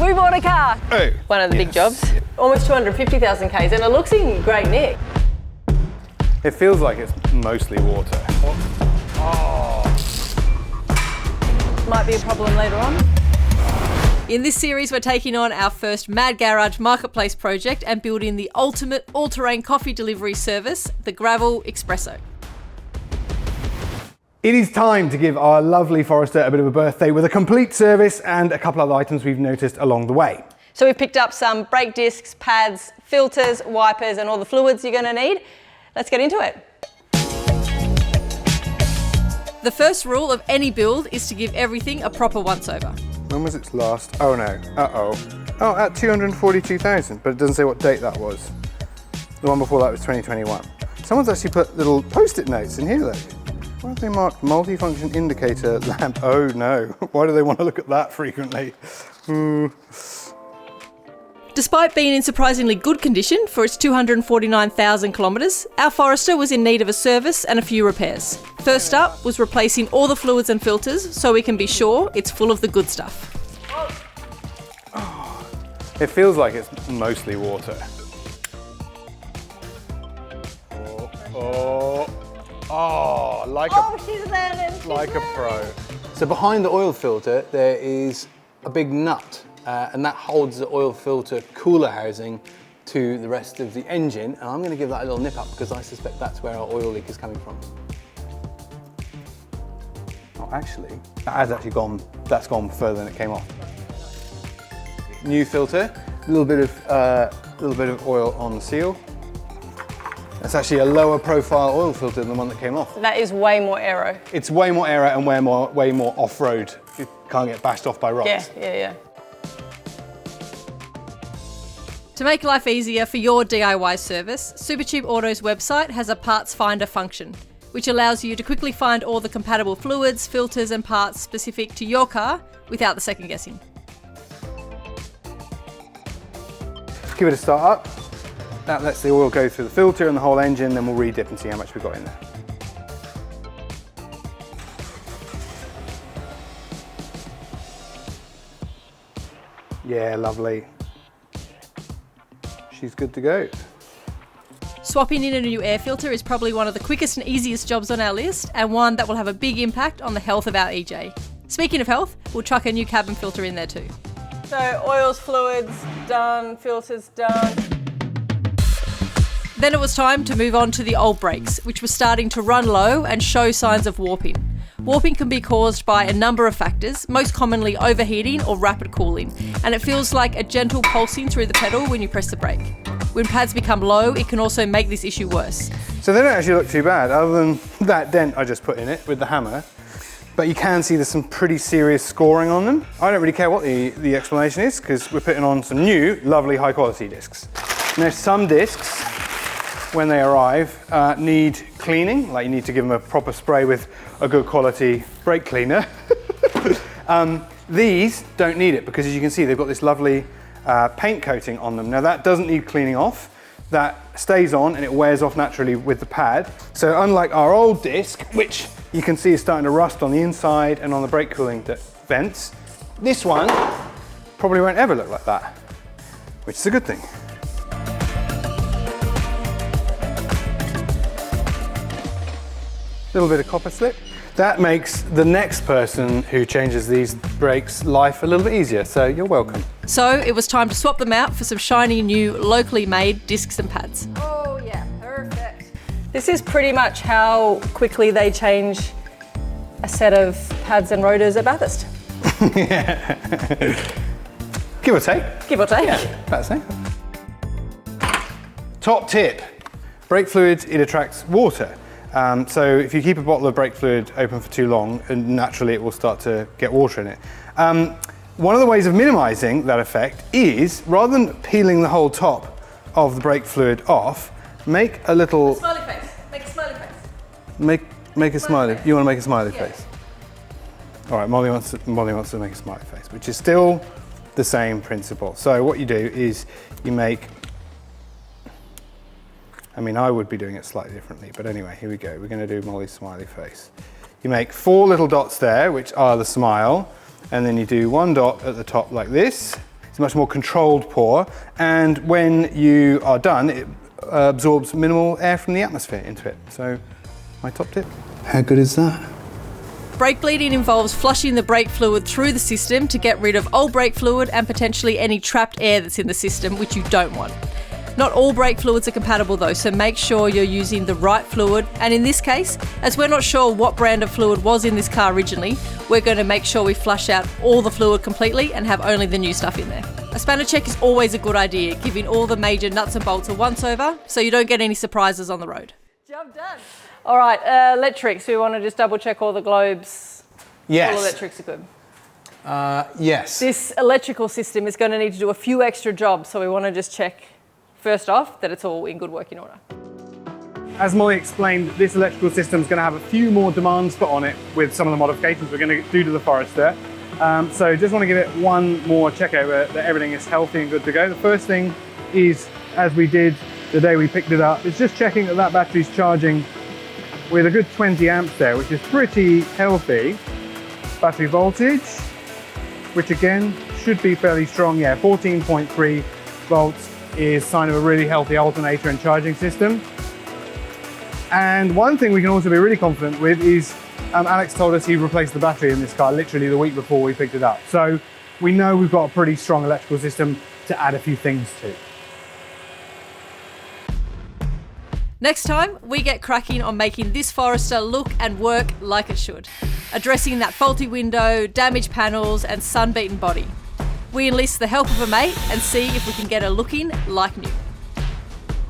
We bought a car. Oh, One of the big jobs. Almost 250,000 Ks, and it looks in great nick. It feels like it's mostly water. Might be a problem later on. In this series, we're taking on our first Mad Garage Marketplace project and building the ultimate all-terrain coffee delivery service, the Gravel Espresso. It is time to give our lovely Forester a bit of a birthday with a complete service and a couple other items we've noticed along the way. So we've picked up some brake discs, pads, filters, wipers, and all the fluids you're going to need. Let's get into it. The first rule of any build is to give everything a proper once-over. When was its last? Oh no, Oh, at 242,000, but it doesn't say what date that was. The one before that was 2021. Someone's actually put little post-it notes in here, look. Why have they marked multifunction indicator lamp? Oh no, why do they want to look at that frequently? Despite being in surprisingly good condition for its 249,000 kilometres, our Forester was in need of a service and a few repairs. First up was replacing all the fluids and filters so we can be sure it's full of the good stuff. Oh, it feels like it's mostly water. She's landing. Like a pro. So behind the oil filter, there is a big nut, and that holds the oil filter cooler housing to the rest of the engine. And I'm going to give that a little nip up because I suspect that's where our oil leak is coming from. Oh, actually, that's gone further than it came off. New filter, a little bit of oil on the seal. That's actually a lower profile oil filter than the one that came off. That is way more aero. It's way more aero and way more off-road. It can't get bashed off by rocks. Yeah. To make life easier for your DIY service, Supercheap Auto's website has a parts finder function, which allows you to quickly find all the compatible fluids, filters and parts specific to your car without the second guessing. Give it a start up. That lets the oil go through the filter and the whole engine, then we'll re-dip and see how much we've got in there. Yeah, lovely. She's good to go. Swapping in a new air filter is probably one of the quickest and easiest jobs on our list, and one that will have a big impact on the health of our EJ. Speaking of health, we'll chuck a new cabin filter in there too. So oils, fluids, done, filters, done. Then it was time to move on to the old brakes, which were starting to run low and show signs of warping. Warping can be caused by a number of factors, most commonly overheating or rapid cooling, and it feels like a gentle pulsing through the pedal when you press the brake. When pads become low, it can also make this issue worse. So they don't actually look too bad, other than that dent I just put in it with the hammer. But you can see there's some pretty serious scoring on them. I don't really care what the explanation is, because we're putting on some new, lovely high quality discs. Now some discs, when they arrive, need cleaning, like you need to give them a proper spray with a good quality brake cleaner. These don't need it because, as you can see, they've got this lovely paint coating on them. Now that doesn't need cleaning off, that stays on and it wears off naturally with the pad. So unlike our old disc, which you can see is starting to rust on the inside and on the brake cooling vents, this one probably won't ever look like that, which is a good thing. Little bit of copper slip. That makes the next person who changes these brakes life a little bit easier, so you're welcome. So it was time to swap them out for some shiny new, locally made discs and pads. Oh yeah, perfect. This is pretty much how quickly they change a set of pads and rotors at Bathurst. Yeah. Give or take. Give or take. Yeah, that's it. Top tip, brake fluid, it attracts water. So if you keep a bottle of brake fluid open for too long, and naturally it will start to get water in it. One of the ways of minimizing that effect is, rather than peeling the whole top of the brake fluid off, make a little... Smiley face. Make a smiley face. Make a smiley. Face. You want to make a smiley Yeah. face? All right, Molly wants to make a smiley face, which is still the same principle. So what you do is you make... I mean, I would be doing it slightly differently, but anyway, here we go. We're going to do Molly's smiley face. You make 4 little dots there, which are the smile, and then you do 1 dot at the top like this. It's a much more controlled pour, and when you are done, it absorbs minimal air from the atmosphere into it. So, my top tip. How good is that? Brake bleeding involves flushing the brake fluid through the system to get rid of old brake fluid and potentially any trapped air that's in the system, which you don't want. Not all brake fluids are compatible though, so make sure you're using the right fluid. And in this case, as we're not sure what brand of fluid was in this car originally, we're going to make sure we flush out all the fluid completely and have only the new stuff in there. A spanner check is always a good idea, giving all the major nuts and bolts a once over so you don't get any surprises on the road. Job done. All right, electrics. We want to just double check all the globes. Yes. All electrics are good. Yes. This electrical system is going to need to do a few extra jobs, so we want to just check first off that it's all in good working order. As Molly explained, this electrical system is going to have a few more demands put on it with some of the modifications we're going to do to the Forester. So just want to give it one more check over that everything is healthy and good to go. The first thing is, as we did the day we picked it up, is just checking that that battery's charging with a good 20 amps there, which is pretty healthy. Battery voltage, which again should be fairly strong. Yeah, 14.3 volts is sign of a really healthy alternator and charging system. And one thing we can also be really confident with is Alex told us he replaced the battery in this car literally the week before we picked it up. So we know we've got a pretty strong electrical system to add a few things to. Next time, we get cracking on making this Forester look and work like it should, addressing that faulty window, damaged panels and sun-beaten body. We enlist the help of a mate and see if we can get her looking like new.